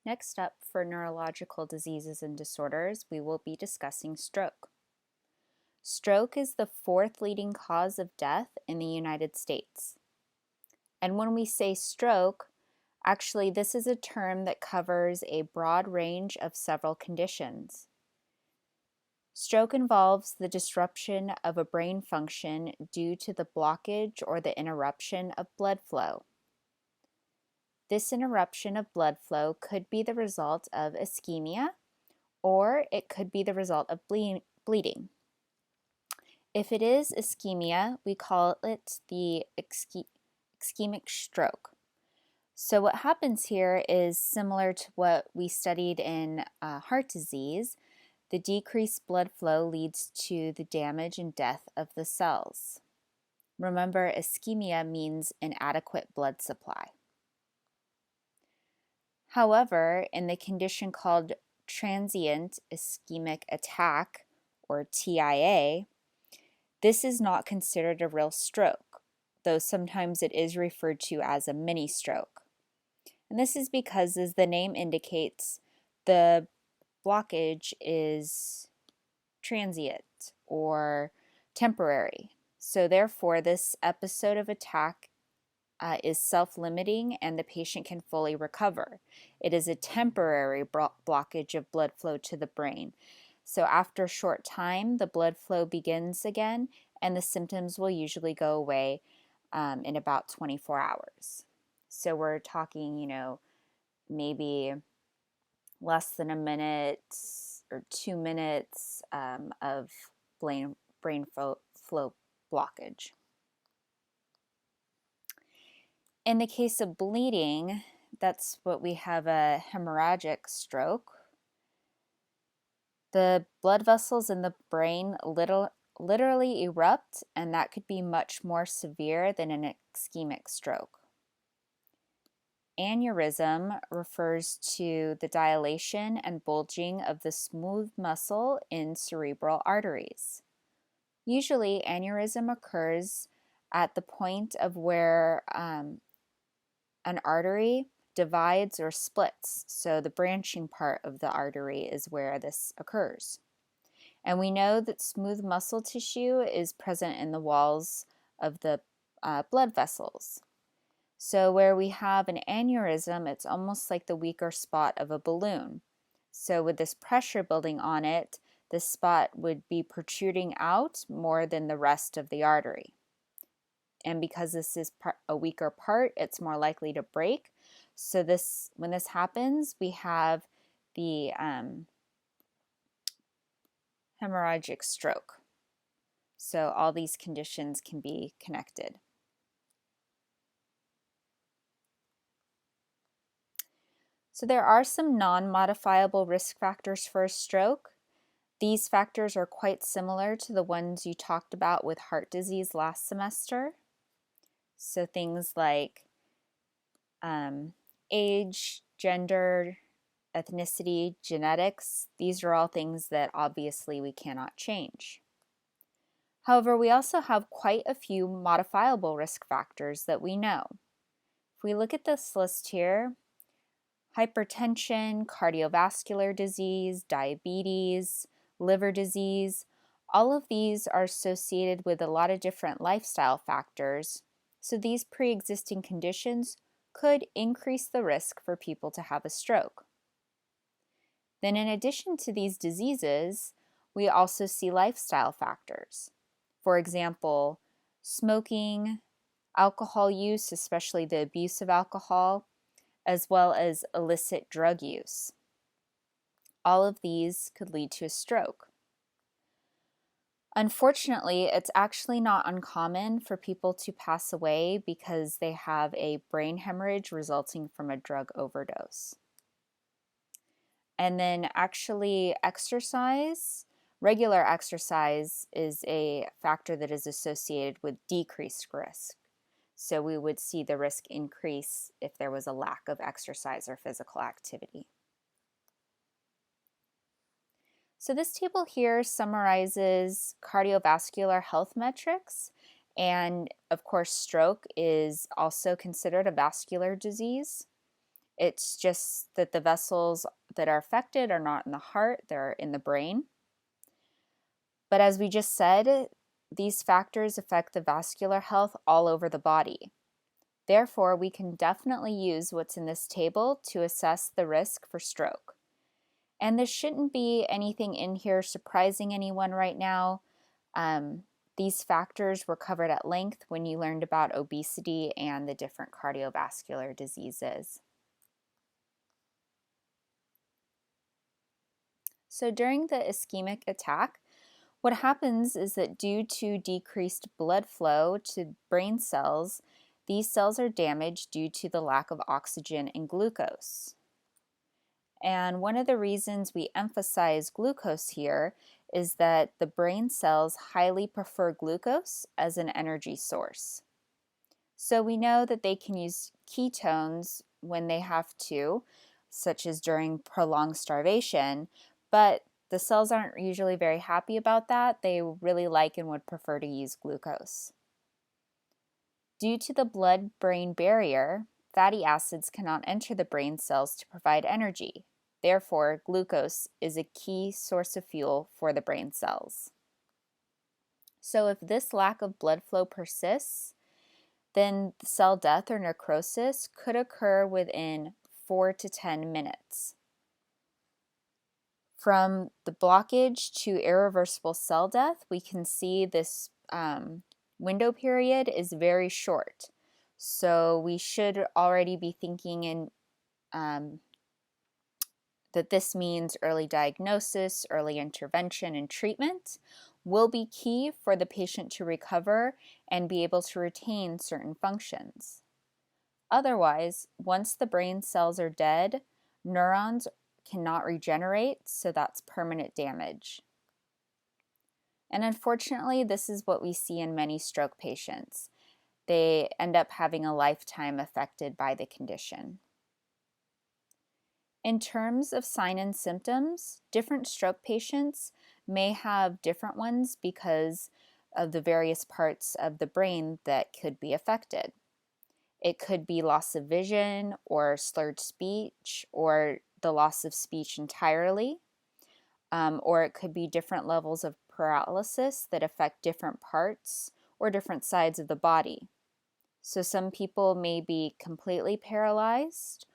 Next up, for neurological diseases and disorders, we will be discussing stroke. Stroke is the fourth leading cause of death in the United States. And when we say stroke, actually this is a term that covers a broad range of several conditions. Stroke involves the disruption of a brain function due to the blockage or the interruption of blood flow. This interruption of blood flow could be the result of ischemia, or it could be the result of bleeding. If it is ischemia, we call it the ischemic stroke. So what happens here is similar to what we studied in heart disease. The decreased blood flow leads to the damage and death of the cells. Remember, ischemia means inadequate blood supply. However, in the condition called transient ischemic attack, or TIA, this is not considered a real stroke, though sometimes it is referred to as a mini stroke. And this is because, as the name indicates, the blockage is transient or temporary. So therefore, this episode of attack is self-limiting and the patient can fully recover. It is a temporary blockage of blood flow to the brain. So after a short time, the blood flow begins again and the symptoms will usually go away in about 24 hours. So we're talking, maybe less than a minute or 2 minutes of brain flow blockage. In the case of bleeding, that's what we have a hemorrhagic stroke. The blood vessels in the brain literally erupt, and that could be much more severe than an ischemic stroke. Aneurysm refers to the dilation and bulging of the smooth muscle in cerebral arteries. Usually, aneurysm occurs at the point of where an artery divides or splits. So the branching part of the artery is where this occurs. And we know that smooth muscle tissue is present in the walls of the blood vessels. So where we have an aneurysm, it's almost like the weaker spot of a balloon. So with this pressure building on it, this spot would be protruding out more than the rest of the artery. And because this is a weaker part, it's more likely to break. So when this happens, we have the hemorrhagic stroke. So all these conditions can be connected. So there are some non-modifiable risk factors for a stroke. These factors are quite similar to the ones you talked about with heart disease last semester. So things like age, gender, ethnicity, genetics, these are all things that obviously we cannot change. However, we also have quite a few modifiable risk factors that we know. If we look at this list here, hypertension, cardiovascular disease, diabetes, liver disease, all of these are associated with a lot of different lifestyle factors. So these pre-existing conditions could increase the risk for people to have a stroke. Then in addition to these diseases, we also see lifestyle factors. For example, smoking, alcohol use, especially the abuse of alcohol, as well as illicit drug use. All of these could lead to a stroke. Unfortunately, it's actually not uncommon for people to pass away because they have a brain hemorrhage resulting from a drug overdose. And then actually regular exercise is a factor that is associated with decreased risk. So we would see the risk increase if there was a lack of exercise or physical activity. So this table here summarizes cardiovascular health metrics, and of course stroke is also considered a vascular disease. It's just that the vessels that are affected are not in the heart, they're in the brain. But as we just said, these factors affect the vascular health all over the body. Therefore, we can definitely use what's in this table to assess the risk for stroke. And this shouldn't be anything in here surprising anyone right now. These factors were covered at length when you learned about obesity and the different cardiovascular diseases. So during the ischemic attack, what happens is that due to decreased blood flow to brain cells, these cells are damaged due to the lack of oxygen and glucose. And one of the reasons we emphasize glucose here is that the brain cells highly prefer glucose as an energy source. So we know that they can use ketones when they have to, such as during prolonged starvation, but the cells aren't usually very happy about that. They really like and would prefer to use glucose. Due to the blood-brain barrier, fatty acids cannot enter the brain cells to provide energy. Therefore, glucose is a key source of fuel for the brain cells. So if this lack of blood flow persists, then cell death or necrosis could occur within 4 to 10 minutes. From the blockage to irreversible cell death, we can see this window period is very short. So we should already be thinking in that this means early diagnosis, early intervention, and treatment will be key for the patient to recover and be able to retain certain functions. Otherwise, once the brain cells are dead, neurons cannot regenerate, so that's permanent damage. And unfortunately, this is what we see in many stroke patients. They end up having a lifetime affected by the condition. In terms of signs and symptoms, different stroke patients may have different ones because of the various parts of the brain that could be affected. It could be loss of vision or slurred speech or the loss of speech entirely, or it could be different levels of paralysis that affect different parts or different sides of the body. So some people may be completely paralyzed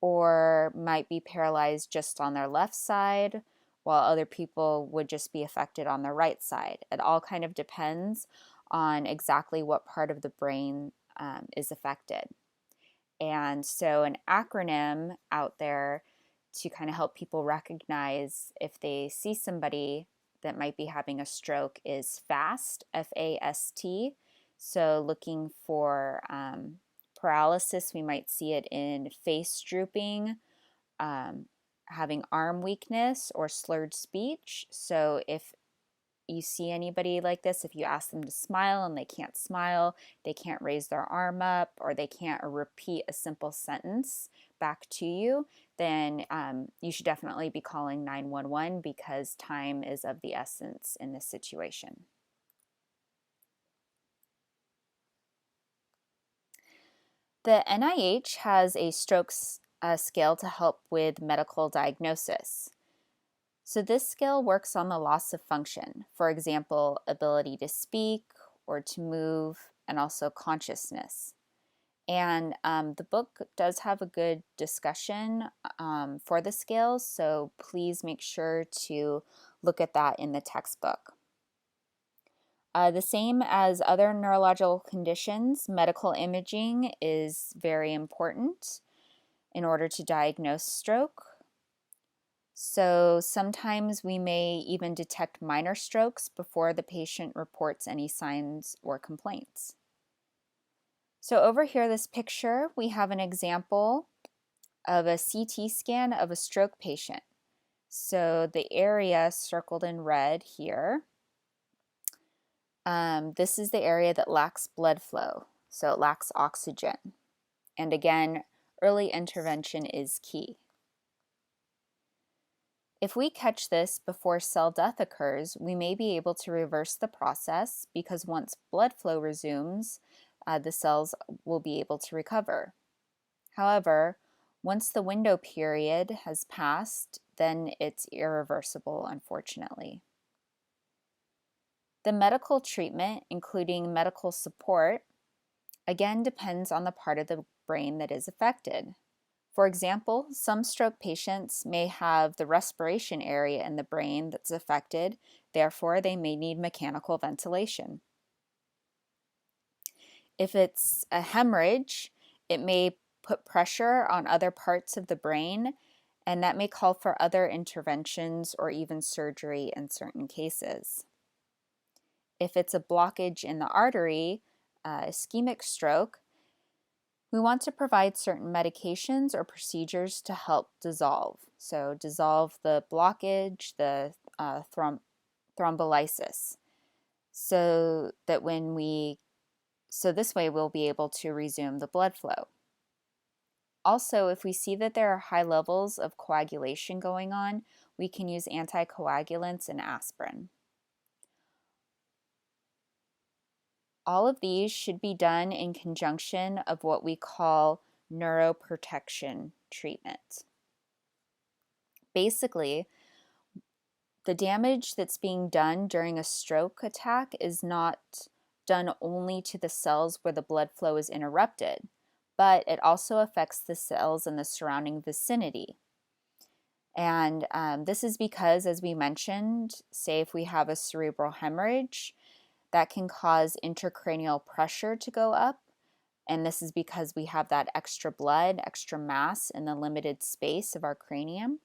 or might be paralyzed just on their left side, while other people would just be affected on their right side. It all kind of depends on exactly what part of the brain is affected. And so an acronym out there to kind of help people recognize if they see somebody that might be having a stroke is FAST, F-A-S-T. So looking for paralysis, we might see it in face drooping, having arm weakness, or slurred speech. So if you see anybody like this, if you ask them to smile and they can't smile, they can't raise their arm up, or they can't repeat a simple sentence back to you, then you should definitely be calling 911 because time is of the essence in this situation. The NIH has a stroke scale to help with medical diagnosis. So this scale works on the loss of function, for example, ability to speak or to move, and also consciousness. And the book does have a good discussion for the scales, so please make sure to look at that in the textbook. The same as other neurological conditions, medical imaging is very important in order to diagnose stroke. So sometimes we may even detect minor strokes before the patient reports any signs or complaints. So over here, this picture, we have an example of a CT scan of a stroke patient. So the area circled in red here, this is the area that lacks blood flow, so it lacks oxygen. And again, early intervention is key. If we catch this before cell death occurs, we may be able to reverse the process because once blood flow resumes, the cells will be able to recover. However, Once the window period has passed, then it's irreversible, unfortunately. The medical treatment, including medical support, again depends on the part of the brain that is affected. For example, some stroke patients may have the respiration area in the brain that's affected, therefore they may need mechanical ventilation. If it's a hemorrhage, it may put pressure on other parts of the brain, and that may call for other interventions or even surgery in certain cases. If it's a blockage in the artery, ischemic stroke, we want to provide certain medications or procedures to help dissolve. So dissolve the blockage, the thrombolysis, so this way we'll be able to resume the blood flow. Also, if we see that there are high levels of coagulation going on, we can use anticoagulants and aspirin. All of these should be done in conjunction of what we call neuroprotection treatment. Basically, the damage that's being done during a stroke attack is not done only to the cells where the blood flow is interrupted, but it also affects the cells in the surrounding vicinity. And this is because, as we mentioned, say if we have a cerebral hemorrhage, that can cause intracranial pressure to go up, and this is because we have that extra blood, extra mass in the limited space of our cranium,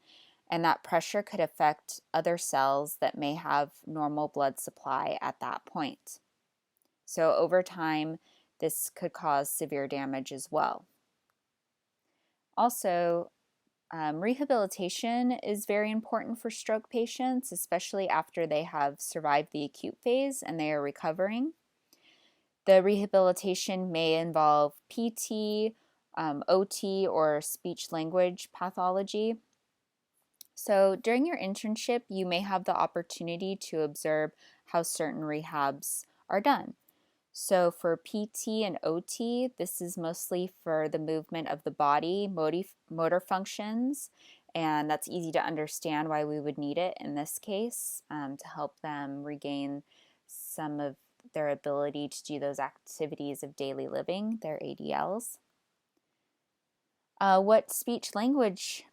and that pressure could affect other cells that may have normal blood supply at that point. So over time, this could cause severe damage as well. Also, rehabilitation is very important for stroke patients, especially after they have survived the acute phase and they are recovering. The rehabilitation may involve PT, OT, or speech-language pathology. So during your internship, you may have the opportunity to observe how certain rehabs are done. So for PT and OT, this is mostly for the movement of the body, motor functions, and that's easy to understand why we would need it in this case to help them regain some of their ability to do those activities of daily living, their ADLs. What speech-language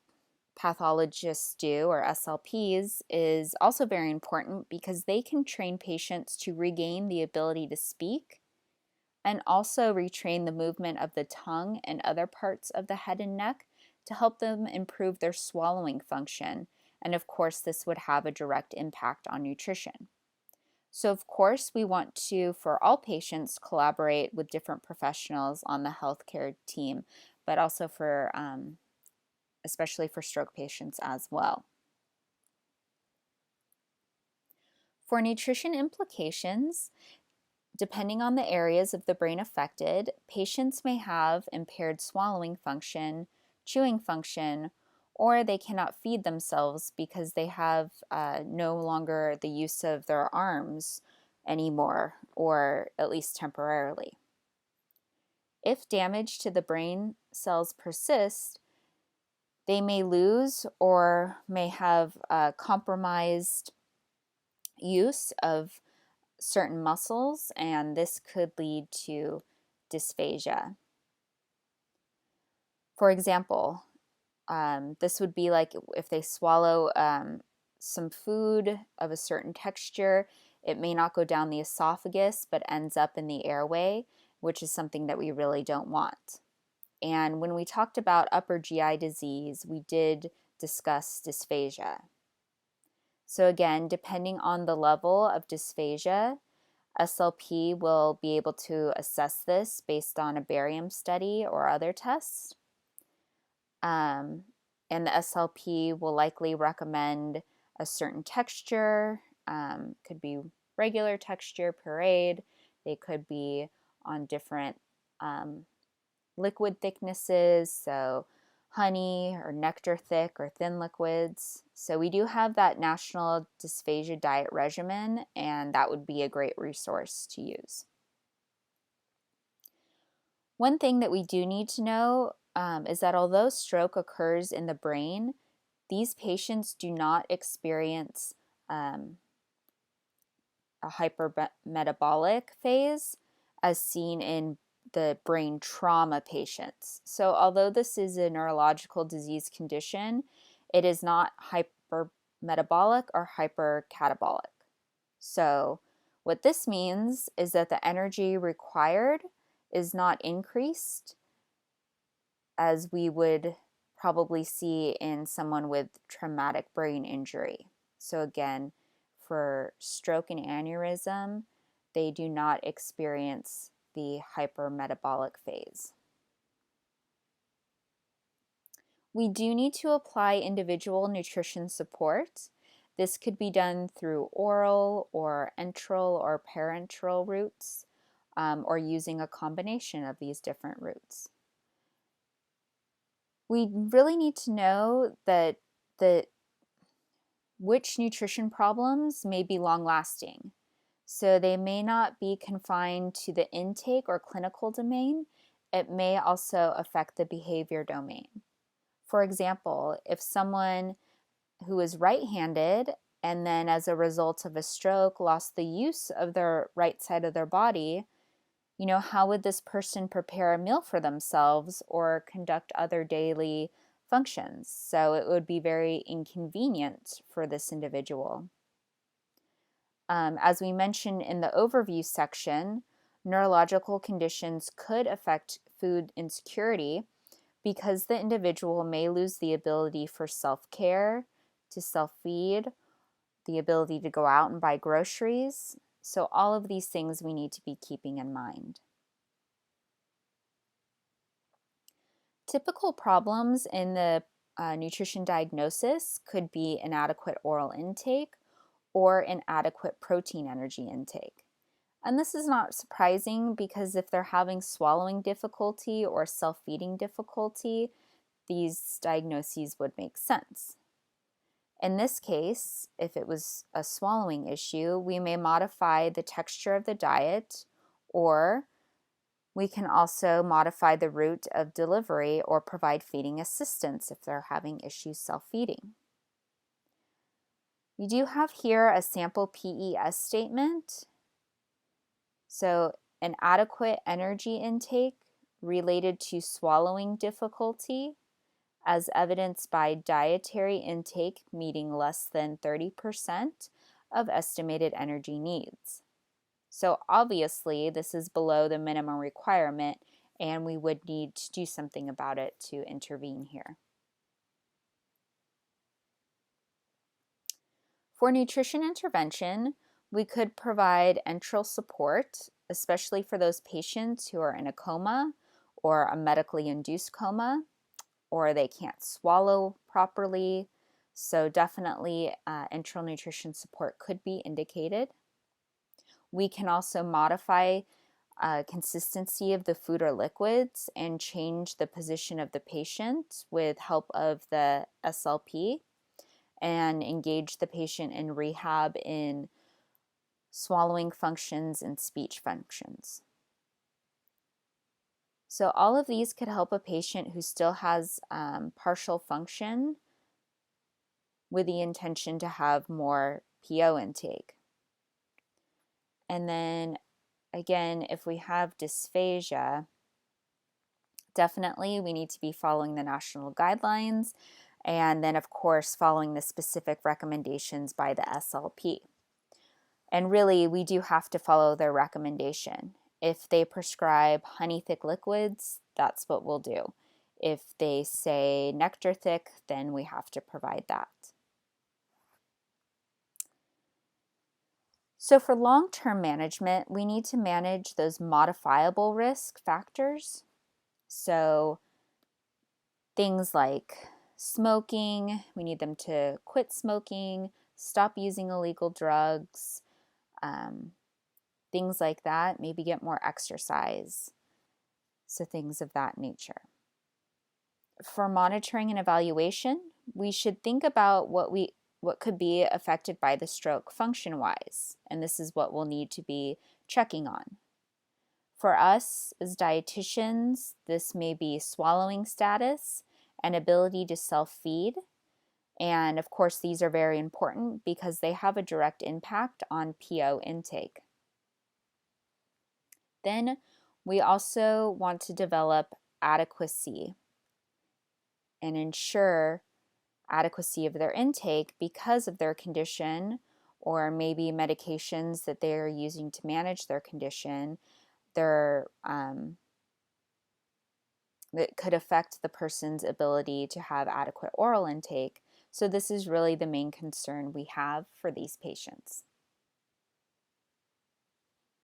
pathologists do, or SLPs, is also very important because they can train patients to regain the ability to speak and also retrain the movement of the tongue and other parts of the head and neck to help them improve their swallowing function. And of course, this would have a direct impact on nutrition. So of course, we want to, for all patients, collaborate with different professionals on the healthcare team, but also for especially for stroke patients as well. For nutrition implications, depending on the areas of the brain affected, patients may have impaired swallowing function, chewing function, or they cannot feed themselves because they have no longer the use of their arms anymore, or at least temporarily. If damage to the brain cells persists, they may lose or may have compromised use of certain muscles, and this could lead to dysphagia. For example, this would be like if they swallow some food of a certain texture, it may not go down the esophagus but ends up in the airway, which is something that we really don't want. And when we talked about upper GI disease, we did discuss dysphagia. So again, depending on the level of dysphagia, SLP will be able to assess this based on a barium study or other tests. And the SLP will likely recommend a certain texture, could be regular texture, pureed. They could be on different liquid thicknesses, so honey or nectar thick or thin liquids. So we do have that National Dysphagia Diet Regimen, and that would be a great resource to use. One thing that we do need to know is that although stroke occurs in the brain, these patients do not experience a hypermetabolic phase as seen in the brain trauma patients. So although this is a neurological disease condition, it is not hypermetabolic or hypercatabolic. So what this means is that the energy required is not increased as we would probably see in someone with traumatic brain injury. So again, for stroke and aneurysm, they do not experience the hypermetabolic phase. We do need to apply individual nutrition support. This could be done through oral or enteral or parenteral routes, or using a combination of these different routes. We really need to know that which nutrition problems may be long-lasting. So they may not be confined to the intake or clinical domain. It may also affect the behavior domain. For example, if someone who is right-handed and then as a result of a stroke lost the use of their right side of their body, how would this person prepare a meal for themselves or conduct other daily functions? So it would be very inconvenient for this individual. As we mentioned in the overview section, neurological conditions could affect food insecurity because the individual may lose the ability for self-care, to self-feed, the ability to go out and buy groceries. So all of these things we need to be keeping in mind. Typical problems in the nutrition diagnosis could be inadequate oral intake or inadequate protein energy intake. And this is not surprising because if they're having swallowing difficulty or self-feeding difficulty, these diagnoses would make sense. In this case, if it was a swallowing issue, we may modify the texture of the diet, or we can also modify the route of delivery or provide feeding assistance if they're having issues self-feeding. We do have here a sample PES statement. So an adequate energy intake related to swallowing difficulty as evidenced by dietary intake meeting less than 30% of estimated energy needs. So obviously this is below the minimum requirement and we would need to do something about it to intervene here. For nutrition intervention, we could provide enteral support, especially for those patients who are in a coma or a medically induced coma, or they can't swallow properly. So definitely enteral nutrition support could be indicated. We can also modify consistency of the food or liquids and change the position of the patient with help of the SLP and engage the patient in rehab in swallowing functions and speech functions. So all of these could help a patient who still has partial function with the intention to have more PO intake. And then again, if we have dysphagia, definitely we need to be following the national guidelines and then of course following the specific recommendations by the SLP. And really we do have to follow their recommendation. If they prescribe honey thick liquids, that's what we'll do. If they say nectar thick, then we have to provide that. So for long-term management, we need to manage those modifiable risk factors. So things like smoking, we need them to quit smoking, stop using illegal drugs, things like that, maybe get more exercise. So things of that nature. For monitoring and evaluation, we should think about what could be affected by the stroke function-wise, and this is what we'll need to be checking on. For us as dietitians, this may be swallowing status and ability to self-feed. And of course, these are very important because they have a direct impact on PO intake. Then we also want to develop adequacy and ensure adequacy of their intake because of their condition, or maybe medications that they are using to manage their condition. That could affect the person's ability to have adequate oral intake. So this is really the main concern we have for these patients.